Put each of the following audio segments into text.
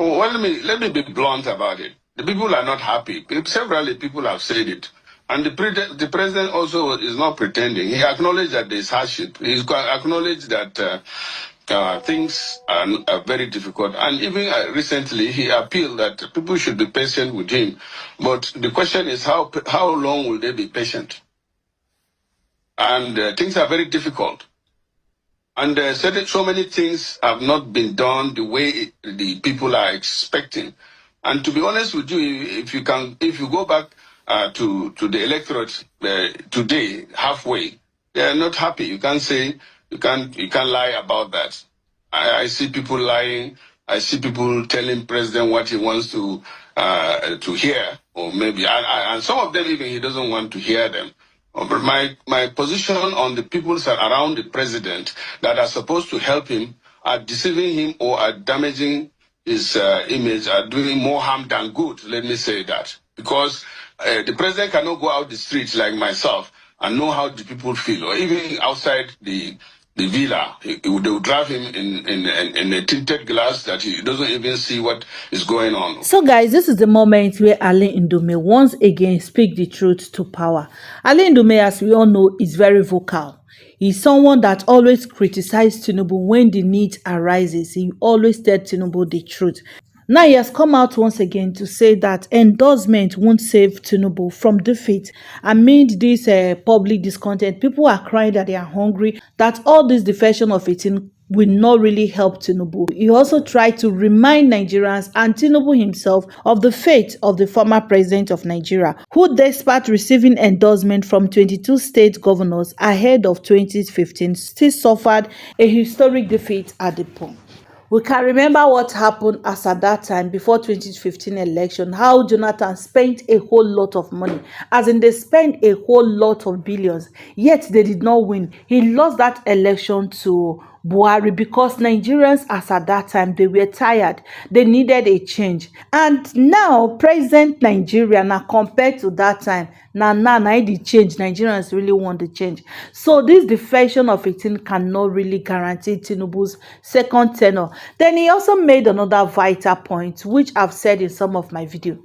Well, let me be blunt about it. The people are not happy. Several people have said it. And the president also is not pretending. He acknowledged that there's hardship. He acknowledged that things are very difficult. And even recently, he appealed that people should be patient with him. But the question is, how long will they be patient? And things are very difficult. And so many things have not been done the way the people are expecting. And to be honest with you, if you go back to the electorate today, halfway, they are not happy. You can't lie about that. I see people lying. I see people telling president what he wants to hear, or maybe, and some of them even he doesn't want to hear them. But my position on the people around the president that are supposed to help him are deceiving him or are damaging his image, are doing more harm than good. Let me say that. Because the president cannot go out the streets like myself and know how the people feel, or even outside the villa. They will drive him in a tinted glass that he doesn't even see what is going on. So guys, this is the moment where Ali Ndume once again speak the truth to power. Ali Ndume, as we all know, is very vocal. He's someone that always criticizes Tinubu when the need arises. He always tells Tinubu the truth. Now he has come out once again to say that endorsement won't save Tinubu from defeat. Amid this public discontent, people are crying that they are hungry, that all this defection of 18 will not really help Tinubu. He also tried to remind Nigerians and Tinubu himself of the fate of the former president of Nigeria, who, despite receiving endorsement from 22 state governors ahead of 2015, still suffered a historic defeat at the polls. We can remember what happened as at that time before 2015 election, how Jonathan spent a whole lot of money, as in they spent a whole lot of billions, yet they did not win. He lost that election to Buhari because Nigerians as at that time, they were tired. They needed a change. And now, present Nigeria, now compared to that time, now the change. Nigerians really want the change. So this defection of 18 cannot really guarantee Tinubu's second tenure. Then he also made another vital point, which I've said in some of my videos.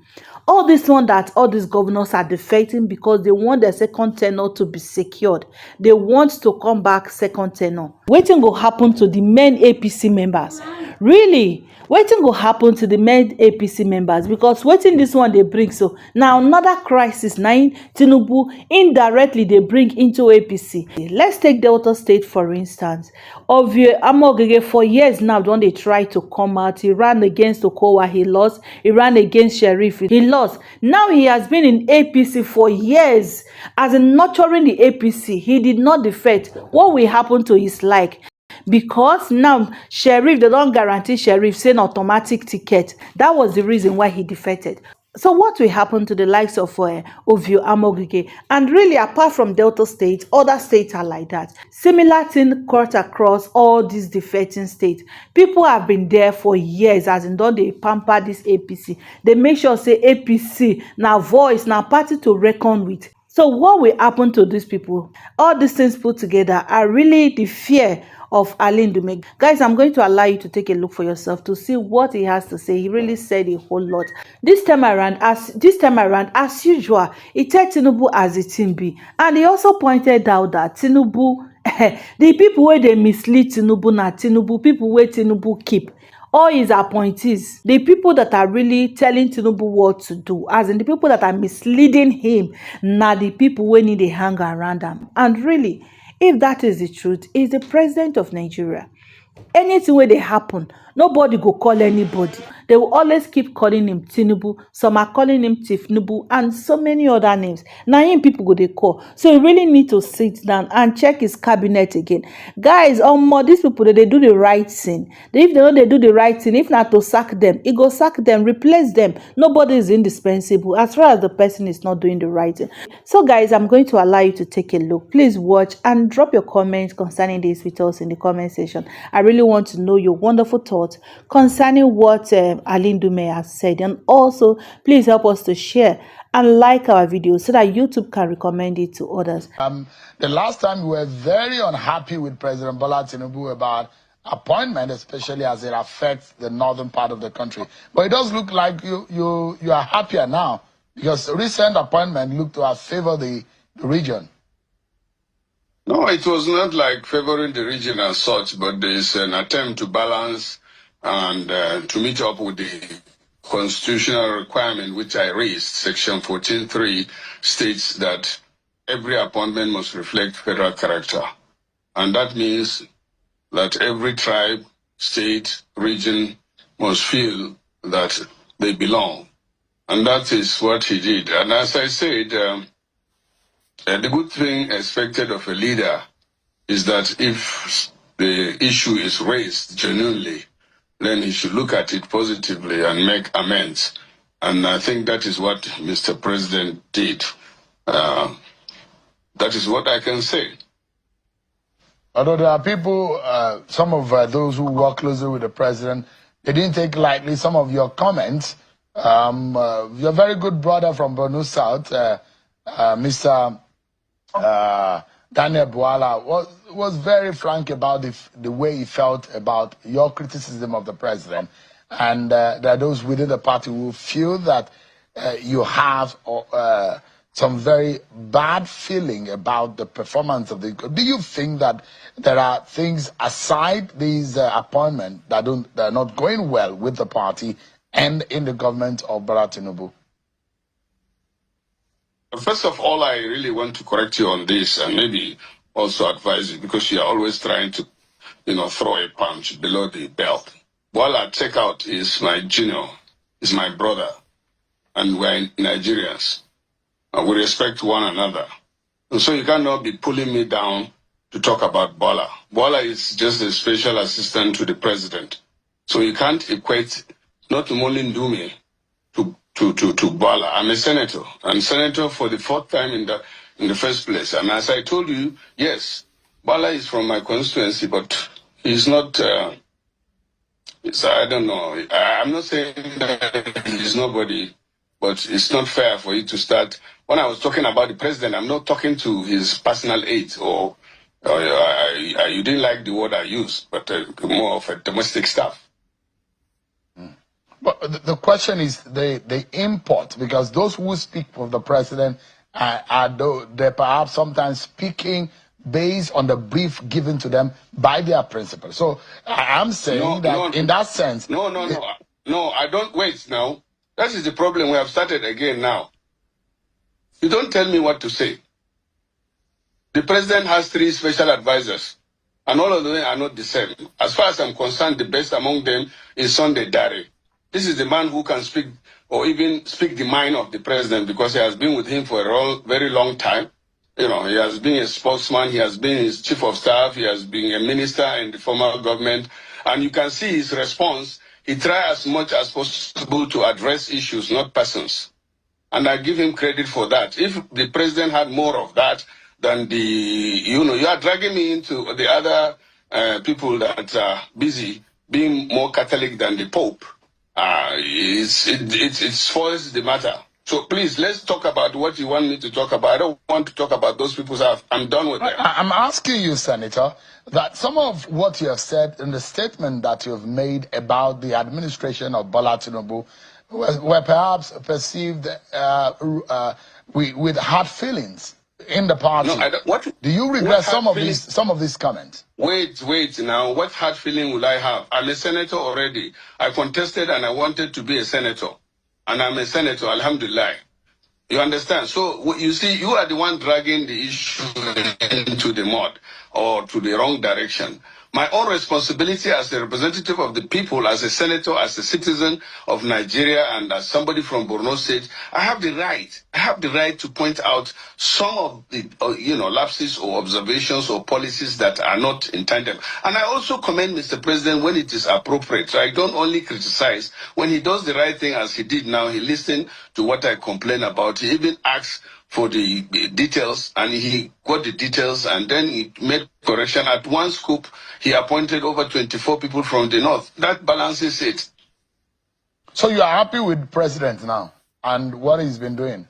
All this one that all these governors are defecting because they want their second tenure to be secured. They want to come back second tenure. Waiting will happen to the main APC members. Really? Waiting will happen to the main APC members because waiting this one they bring. So now another crisis, Tinubu indirectly they bring into APC. Let's take Delta State for instance. Ovie Amogege for years now don't they try to come out. He ran against Okowa, he lost. He ran against Sheriff, he lost. Now he has been in APC for years. As in nurturing the APC, he did not defect. What will happen to his like? Because now Sheriff, they don't guarantee Sheriff saying automatic ticket. That was the reason why he defected. So what will happen to the likes of Ovie Amogige? And really, apart from Delta State, other states are like that. Similar thing cut across all these defecting states. People have been there for years, as in don't they pamper this APC. They make sure say APC, now voice, now party to reckon with. So what will happen to these people? All these things put together are really the fear of Ali Ndume. Guys, I'm going to allow you to take a look for yourself to see what he has to say. He really said a whole lot. This time around, as usual, he told Tinubu as a team be. And he also pointed out that Tinubu, the people where they mislead Tinubu, not Tinubu, people where Tinubu keep. All his appointees, the people that are really telling Tinubu what to do, as in the people that are misleading him, not the people who need a hang around them. And really, if that is the truth, he's the president of Nigeria. Anything where they happen, nobody go call anybody. They will always keep calling him Tinubu. Some are calling him Tifnubu and so many other names. Now him people go they call. So you really need to sit down and check his cabinet again. Guys, these people, they do the right thing. If they know they do the right thing, if not to sack them, he go sack them, replace them. Nobody is indispensable as far as the person is not doing the right thing. So guys, I'm going to allow you to take a look. Please watch and drop your comments concerning this with us in the comment section. I really want to know your wonderful thoughts concerning what Ali Ndume has said, and also please help us to share and like our videos so that YouTube can recommend it to others. The last time we were very unhappy with President Bola Tinubu about appointment, especially as it affects the northern part of the country. But it does look like you are happier now, because recent appointment looked to have favored the region. No, it was not like favoring the region as such, but there's an attempt to balance and to meet up with the constitutional requirement which I raised. Section 14.3 states that every appointment must reflect federal character. And that means that every tribe, state, region must feel that they belong. And that is what he did. And as I said, the good thing expected of a leader is that if the issue is raised genuinely, then he should look at it positively and make amends. And I think that is what Mr. President did. That is what I can say. Although there are people, some of those who work closely with the president, they didn't take lightly some of your comments. Your very good brother from Borno South, Mr. Daniel Bwala, was very frank about the way he felt about your criticism of the president. And there are those within the party who feel that you have some very bad feeling about the performance of the... Do you think that there are things aside these appointments that are not going well with the party and in the government of Bola Tinubu? First of all, I really want to correct you on this and maybe also advise you, because you are always trying to, throw a punch below the belt. Bola, check out, is my junior, is my brother, and we're Nigerians. We respect one another. And so you cannot be pulling me down to talk about Bola. Bola is just a special assistant to the president. So you can't equate not only Ndume to Bola. I'm a senator, and senator for the fourth time in the first place. And as I told you, yes, Bola is from my constituency, but he's not... I don't know. I'm not saying that he's nobody, but it's not fair for you to start. When I was talking about the president, I'm not talking to his personal aide, or you didn't like the word I used, but more of a domestic stuff. But the question is the import, because those who speak for the president they're perhaps sometimes speaking based on the brief given to them by their principal. So I'm saying in that sense... No, I don't... Wait now. That is the problem. We have started again now. You don't tell me what to say. The president has 3 special advisors, and all of them are not the same. As far as I'm concerned, the best among them is Sunday Dare. This is the man who can speak, or even speak the mind of the president, because he has been with him for a very long time. He has been a spokesman, he has been his chief of staff, he has been a minister in the former government, and you can see his response. He tried as much as possible to address issues, not persons. And I give him credit for that. If the president had more of that than you are dragging me into the other people that are busy being more Catholic than the Pope. It spoils the matter. So please, let's talk about what you want me to talk about. I don't want to talk about those people. I'm done with them. I'm asking you, Senator, that some of what you have said in the statement that you have made about the administration of Bola Tinubu were perhaps perceived with hard feelings in the party. No, do you regret some of these comments? Wait now. What hard feeling will I have? I'm a senator already. I contested and I wanted to be a senator. And I'm a senator, alhamdulillah. You understand? So you see, you are the one dragging the issue into the mud or to the wrong direction. My own responsibility as a representative of the people, as a senator, as a citizen of Nigeria, and as somebody from Borno State, I have the right to point out some of the lapses or observations or policies that are not in tandem. And I also commend Mr. President when it is appropriate. So I don't only criticize. When he does the right thing, as he did now, he listened to what I complain about. He even asked for the details, and he got the details, and then he made correction. At one scoop, he appointed over 24 people from the north. That balances it. So you are happy with the president now and what he's been doing?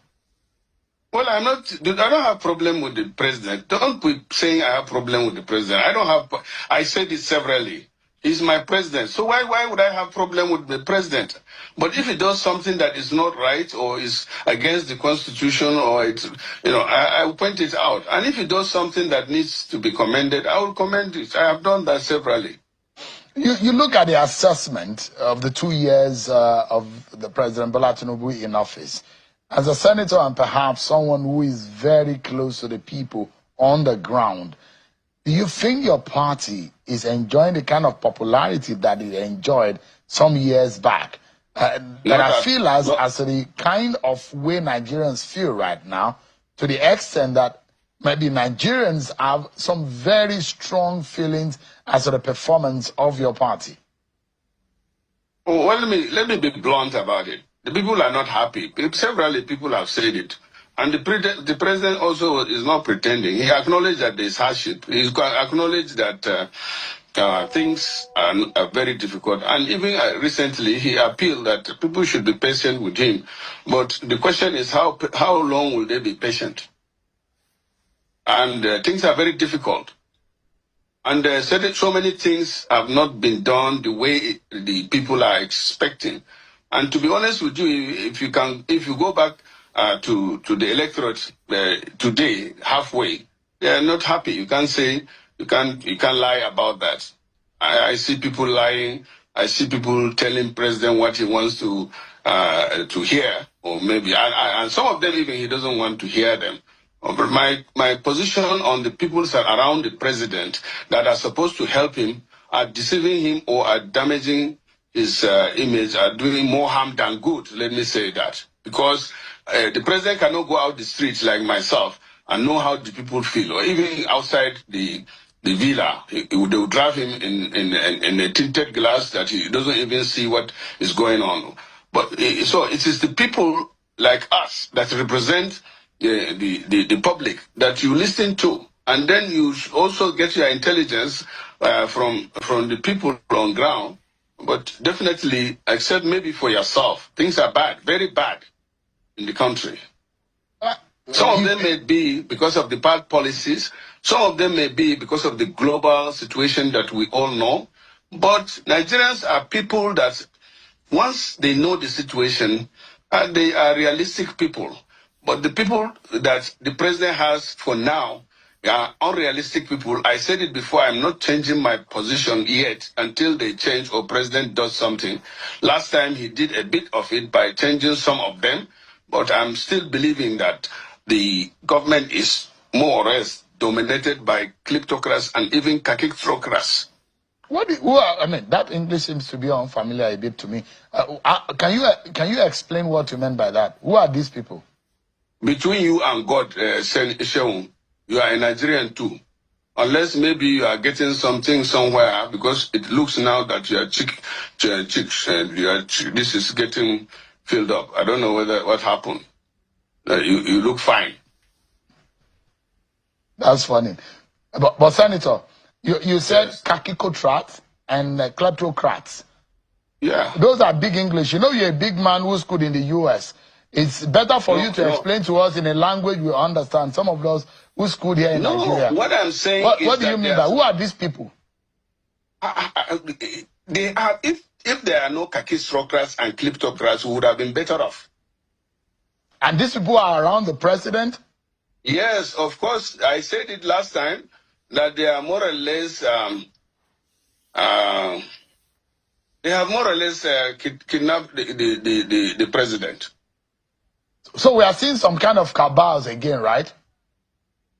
Well, I don't have problem with the president. Don't be saying I have problem with the president. I said it severally. He's my president. So why would I have problem with the president? But if he does something that is not right or is against the constitution or it's, I will point it out. And if he does something that needs to be commended, I will commend it. I have done that severally. You look at the assessment of the 2 years of the President Bola Tinubu in office. As a senator and perhaps someone who is very close to the people on the ground, do you think your party is enjoying the kind of popularity that it enjoyed some years back? That I feel as the kind of way Nigerians feel right now, to the extent that maybe Nigerians have some very strong feelings as to the performance of your party. Oh, well, let me be blunt about it. The people are not happy. Several people have said it. And the president also is not pretending. He acknowledged that there's hardship. He acknowledged that things are very difficult. And even recently, he appealed that people should be patient with him. But the question is, how long will they be patient? And things are very difficult. And so many things have not been done the way the people are expecting. And to be honest with you, if you go back to the electorate today, halfway, they are not happy. You can't lie about that. I see people lying. I see people telling president what he wants to hear, or maybe, and some of them even he doesn't want to hear them. But my position on the people around the president that are supposed to help him are deceiving him or are damaging his image, are doing more harm than good. Let me say that. Because the president cannot go out the streets like myself and know how the people feel, or even outside the villa. They will drive him in a tinted glass that he doesn't even see what is going on. But so it is the people like us that represent the public that you listen to, and then you also get your intelligence from the people on ground. But definitely, except maybe for yourself, things are bad, very bad in the country. Some of them may be because of the bad policies. Some of them may be because of the global situation that we all know. But Nigerians are people that once they know the situation, they are realistic people. But the people that the president has for now are unrealistic people. I said it before, I'm not changing my position yet until they change or president does something. Last time he did a bit of it by changing some of them, but I'm still believing that the government is more or less dominated by kleptocrats and even kakistocrats. That English seems to be unfamiliar a bit to me. Can you explain what you meant by that? Who are these people? Between you and God, Sheung, you are a Nigerian too. Unless maybe you are getting something somewhere, because it looks now that you are this is getting filled up. I don't know what happened. You look fine. That's funny. But Senator, you said yes. Kakistocrats and kleptocrats. Yeah. Those are big English. You know you're a big man who schooled in the US. It's better for you to explain to us in a language we understand. Some of those who schooled here in Nigeria. What I'm saying what do you mean by who are these people? They are, if there are no kakistocrats and kleptocrats, we would have been better off. And these people are around the president? Yes, of course. I said it last time that they are more or less they have more or less kidnapped the president. So we are seeing some kind of cabals again, right?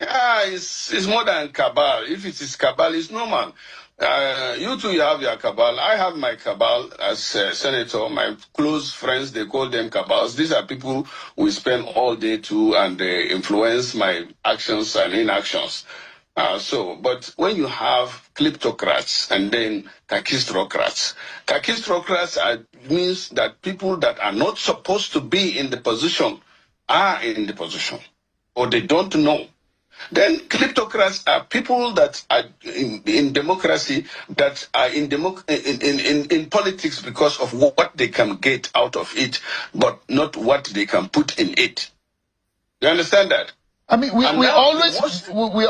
Yeah, it's more than cabal. If it is cabal, it's normal. You two, you have your cabal. I have my cabal as senator. My close friends, they call them cabals. These are people we spend all day to, and they influence my actions and inactions. But when you have kleptocrats and then kakistocrats means that people that are not supposed to be in the position are in the position, or they don't know. Then kleptocrats are people that are in democracy, that are in politics because of what they can get out of it, but not what they can put in it. You understand that? I mean, we now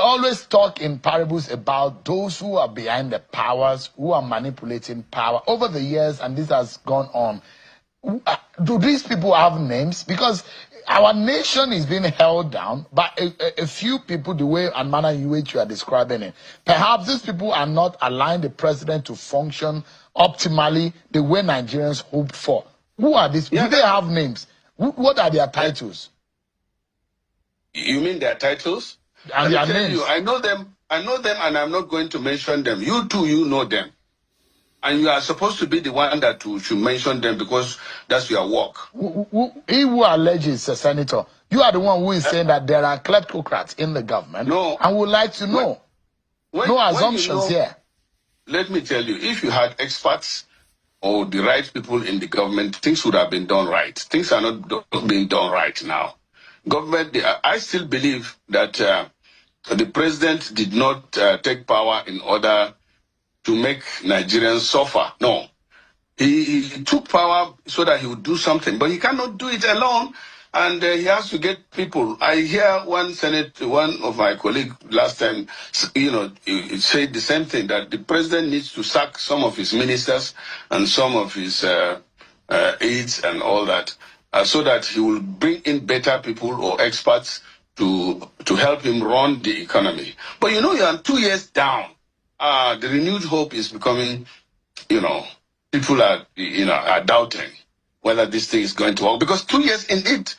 always talk in parables about those who are behind the powers, who are manipulating power over the years, and this has gone on. Do these people have names? Because our nation is being held down by a few people, the way and manner in which you are describing it. Perhaps these people are not allowing the president to function optimally the way Nigerians hoped for. Who are these? Yeah, do they have names? What are their titles? You mean their titles? And Let their me tell names? you, I know them, and I'm not going to mention them. You too, you know them. And you are supposed to be the one that should mention them because that's your work. He who alleges, Senator, you are the one who is saying that there are kleptocrats in the government. No. And would like to know. No assumptions here. Let me tell you, if you had experts or the right people in the government, things would have been done right. Things are not being done right now. Government, I still believe that the president did not take power in order to make Nigerians suffer. No. He took power so that he would do something, but he cannot do it alone, and he has to get people. I hear one of my colleagues last time, he said the same thing, that the president needs to sack some of his ministers and some of his aides and all that, so that he will bring in better people or experts to help him run the economy. But you are 2 years down. The renewed hope is becoming, people are doubting whether this thing is going to work. Because 2 years in it,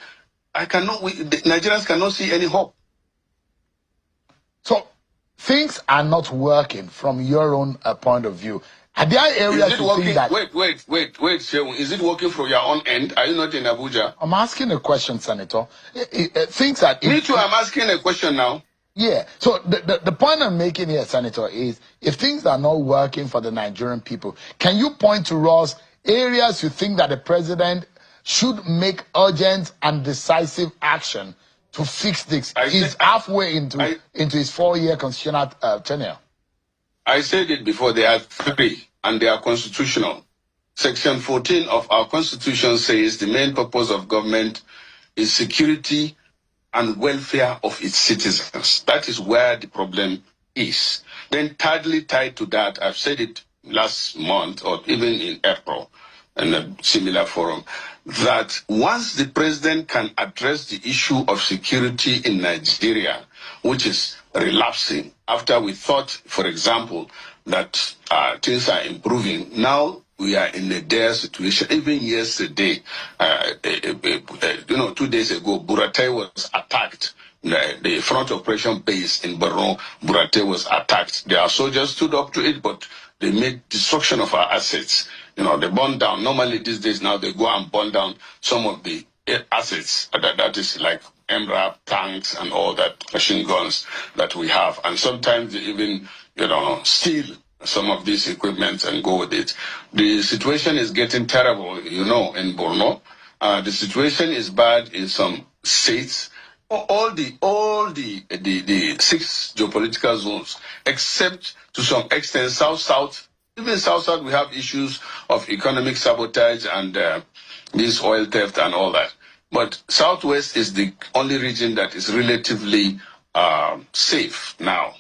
the Nigerians cannot see any hope. So things are not working from your own point of view. Are there areas you think that... Wait, Shehu. Is it working from your own end? Are you not in Abuja? I'm asking a question, Senator. Things that... Me too, I'm asking a question now. Yeah. So the point I'm making here, Senator, is if things are not working for the Nigerian people, can you point to us areas you think that the president should make urgent and decisive action to fix this? He's halfway into his 4-year constitutional tenure. I said it before, there are 3, and they are constitutional. Section 14 of our constitution says the main purpose of government is security and welfare of its citizens. That is where the problem is. Then thirdly, tied to that, I've said it last month or even in April in a similar forum, that once the president can address the issue of security in Nigeria, which is relapsing, after we thought, for example, that things are improving, now we are in a dire situation. Even yesterday, 2 days ago, Buratai was attacked. The front operation base in Borno, Buratai was attacked. Their soldiers stood up to it, but they made destruction of our assets. They burned down. Normally these days now they go and burn down some of the assets. That is like MRAP, tanks, and all that, machine guns that we have. And sometimes they even, steal some of these equipment and go with it. The situation is getting terrible, in Borno. The situation is bad in some states. All the 6 geopolitical zones, except to some extent South. Even South, we have issues of economic sabotage and this oil theft and all that. But Southwest is the only region that is relatively safe now.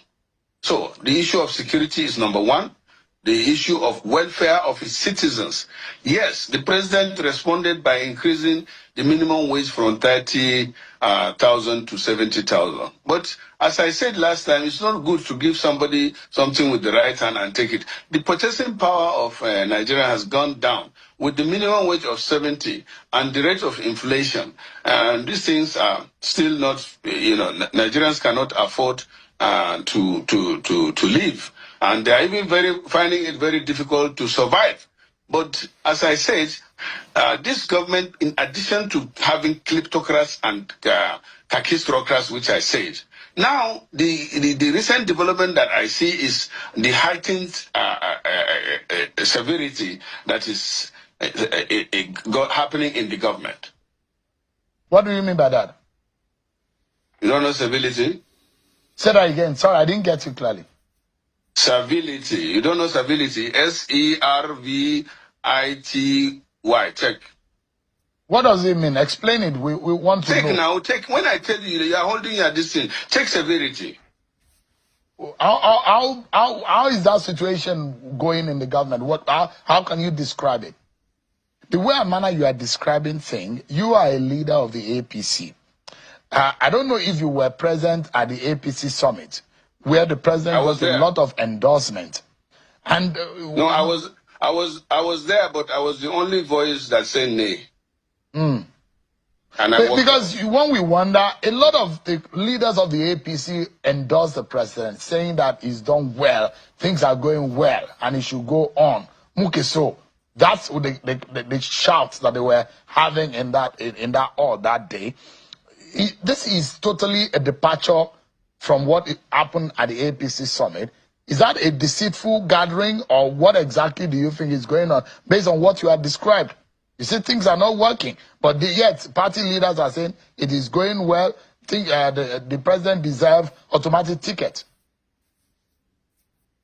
So the issue of security is number 1. The issue of welfare of its citizens. Yes, the president responded by increasing the minimum wage from 30,000 to 70,000. But as I said last time, it's not good to give somebody something with the right hand and take it. The purchasing power of Nigeria has gone down with the minimum wage of 70 and the rate of inflation. And these things are still not, Nigerians cannot afford to live. And they are even finding it very difficult to survive. But as I said, this government, in addition to having kleptocrats and kakistocrats, which I said, now the recent development that I see is the heightened severity that is happening in the government. What do you mean by that? You don't know civility? Say that again. Sorry, I didn't get you clearly. Civility. You don't know civility? SERVITY. Check. What does it mean? Explain it. We want to know. When I tell you you are holding your this thing, take severity. How is that situation going in the government? How can you describe it? The way and manner you are describing things, you are a leader of the APC. I don't know if you were present at the APC summit, where the president got a lot of endorsement. And no, I was there, but I was the only voice that said nay. And because when we wonder, a lot of the leaders of the APC endorsed the president, saying that he's done well, things are going well, and he should go on. Mukeso, that's the shouts that they were having in that hall that day. This is totally a departure from what happened at the APC summit. Is that a deceitful gathering, or what exactly do you think is going on based on what you have described? You see, things are not working, but yet party leaders are saying it is going well. The president deserves automatic ticket.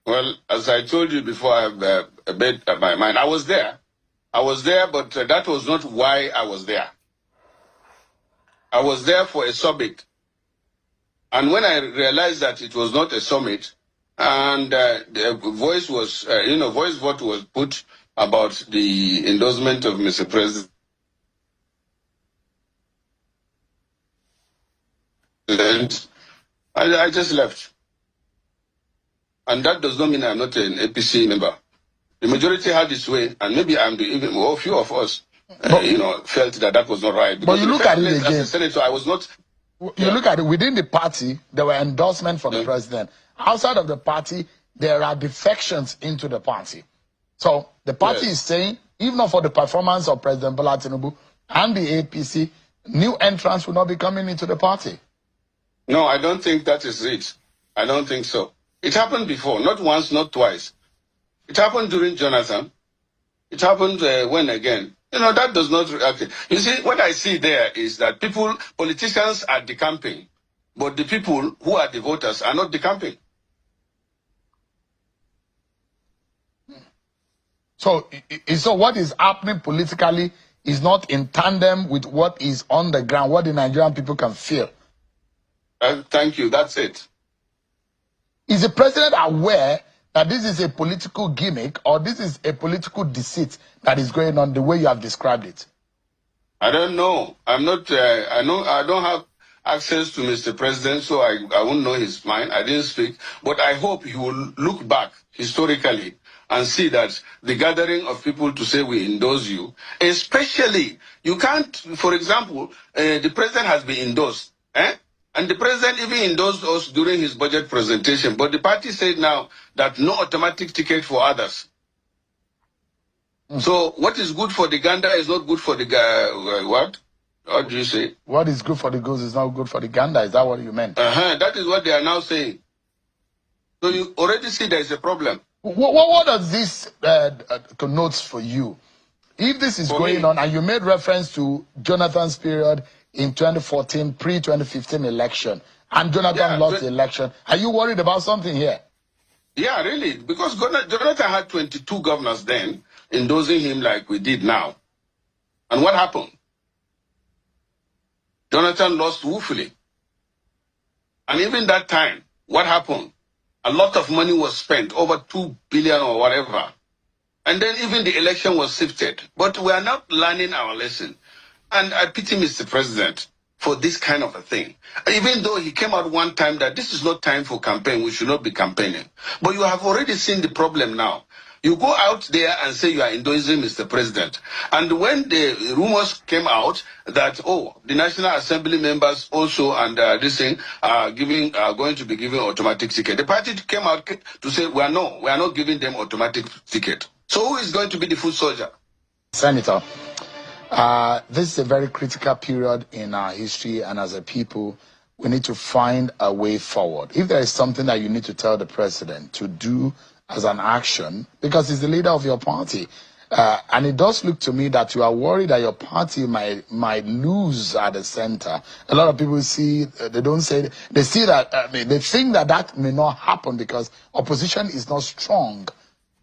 Well, as I told you before, I have a bit of my mind. I was there, but that was not why I was there. I was there for a summit, and when I realized that it was not a summit, and the voice vote was put about the endorsement of Mr. President, I just left. And that does not mean I'm not an APC member. The majority had its way, and maybe I'm a few of us, felt that was not right. But you look at it again. As a senator, I was not. You look at it within the party, there were endorsements for the president. Outside of the party, there are defections into the party. So the party is saying, even not for the performance of President Bola Tinubu and the APC, new entrants will not be coming into the party. No, I don't think that is it. I don't think so. It happened before, not once, not twice. It happened during Jonathan. It happened when again? That does not... Okay. You see, what I see there is that politicians are decamping, but the people who are the voters are not decamping. So what is happening politically is not in tandem with what is on the ground, what the Nigerian people can feel. Thank you. That's it. Is the president aware that this is a political gimmick, or this is a political deceit that is going on the way you have described it? I don't know. I'm not. I don't have access to Mr. President, so I won't know his mind. I didn't speak, but I hope he will look back historically and see that the gathering of people to say we endorse you, especially, you can't, for example, the president has been endorsed, and the president even endorsed us during his budget presentation, but the party said now that no automatic ticket for others. So what is good for the gander is not good for the what? What do you say? What is good for the goose is not good for the gander. Is that what you meant? That is what they are now saying. So you already see there is a problem. What does this connotes for you? If this is going on, and you made reference to Jonathan's period in 2014, pre-2015 election, and Jonathan lost the election, are you worried about something here? Yeah, really, because Jonathan had 22 governors then endorsing him like we did now. And what happened? Jonathan lost woefully. And even that time, what happened? A lot of money was spent, over 2 billion or whatever. And then even the election was sifted. But we are not learning our lesson. And I pity Mr. President for this kind of a thing. Even though he came out one time that this is not time for campaign, we should not be campaigning. But you have already seen the problem now. You go out there and say you are endorsing Mr. President. And when the rumors came out that, the National Assembly members also and this thing are going to be given automatic ticket, the party came out to say we are not giving them automatic ticket. So who is going to be the foot soldier? Senator, this is a very critical period in our history, and as a people, we need to find a way forward. If there is something that you need to tell the president to do as an action, because he's the leader of your party, and it does look to me that you are worried that your party might lose at the center. A lot of people see, they think that may not happen because opposition is not strong.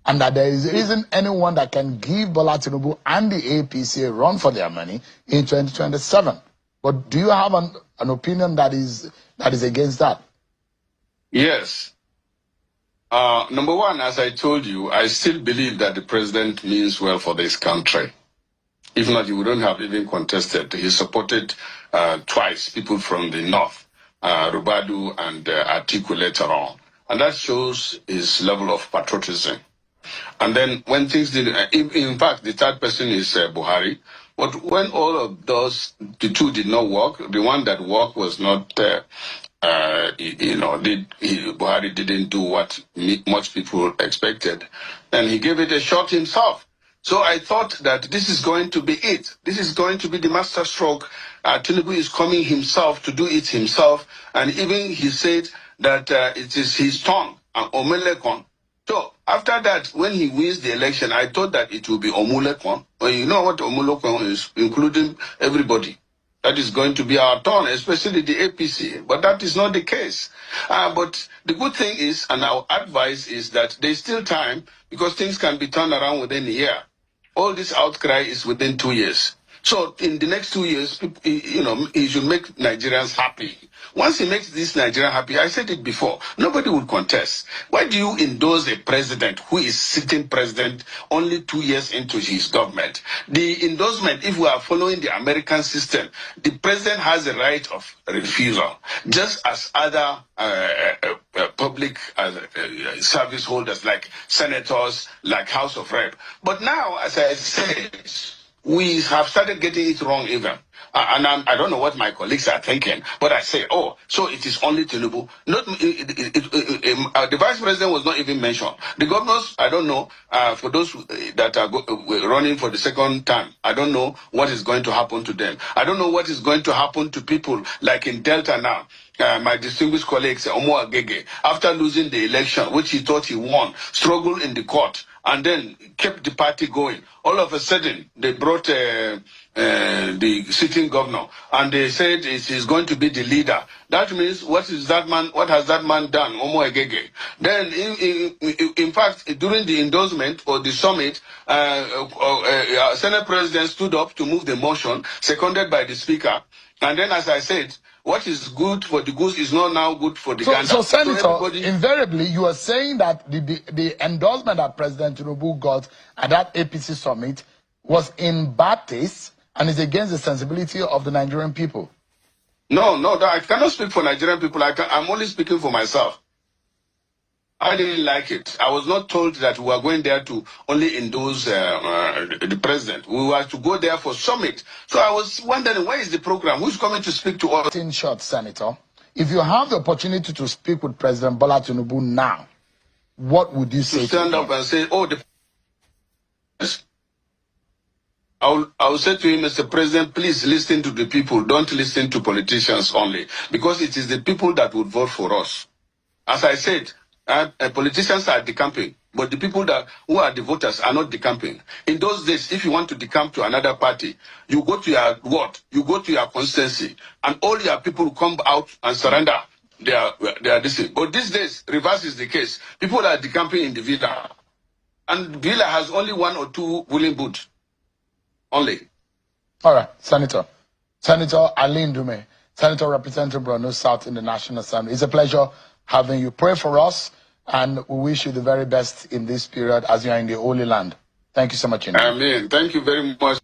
and that there isn't anyone that can give Bola Tinubu and the APC a run for their money in 2027. But do you have an opinion that is against that? Yes. Number one, as I told you, I still believe that the president means well for this country. If not, he wouldn't have even contested. He supported twice people from the north, Rubadu and Atiku later on. And that shows his level of patriotism. And then when things didn't, in fact, the third person is Buhari. But when all of those, the two did not work, the one that worked was not, Buhari didn't do what much people expected. And he gave it a shot himself. So I thought that this is going to be it. This is going to be the master stroke. Tinubu is coming himself to do it himself. And even he said that it is his turn, Omelekon. So after that, when he wins the election, I thought that it will be Omulekon. Well, you know what Omulekon is, including everybody. That is going to be our turn, especially the APC. But that is not the case. But the good thing is, and our advice is that there's still time because things can be turned around within a year. All this outcry is within 2 years. So in the next 2 years, he should make Nigerians happy. Once he makes this Nigerian happy, I said it before, nobody would contest. Why do you endorse a president who is sitting president only 2 years into his government? The endorsement, if we are following the American system, the president has a right of refusal, just as other public service holders like senators, like House of Rep. But now, as I said, we have started getting it wrong even. And I don't know what my colleagues are thinking, but I say, oh, so it is only Tinubu. The vice president was not even mentioned. The governors, I don't know, for those that are running for the second time, I don't know what is going to happen to them. I don't know what is going to happen to people like in Delta now. My distinguished colleague, Omo Agege, after losing the election, which he thought he won, struggled in the court, and then kept the party going. All of a sudden, they brought the sitting governor, and they said he's going to be the leader. That means, what has that man done, Omo Agege? Then, in fact, during the endorsement or the summit, Senate President stood up to move the motion, seconded by the Speaker. And then, as I said, what is good for the goose is not now good for the gander. So Senator, invariably, you are saying that the endorsement that President Tinubu got at that APC summit was in bad taste and is against the sensibility of the Nigerian people. No, I cannot speak for Nigerian people. I'm only speaking for myself. I didn't like it. I was not told that we were going there to only endorse the president. We were to go there for summit. So I was wondering, where is the program? Who's coming to speak to us? In short, Senator, if you have the opportunity to speak with President Bola Tinubu now, what would you say? To stand up and say, oh, I will say to him, Mr. President, please listen to the people. Don't listen to politicians only. Because it is the people that would vote for us. As I said, politicians are decamping, but the people who are the voters are not decamping. In those days, if you want to decamp to another party, you go to your ward, you go to your constituency, and all your people come out and surrender their this. But these days, reverse is the case. People are decamping in the villa, and villa has only 1 or 2 willing booths. Only. All right, Senator Ali Ndume, Senator representing Borno South in the National Assembly. It's a pleasure having you. Pray for us, and we wish you the very best in this period as you are in the Holy Land. Thank you so much. Amen. Thank you very much.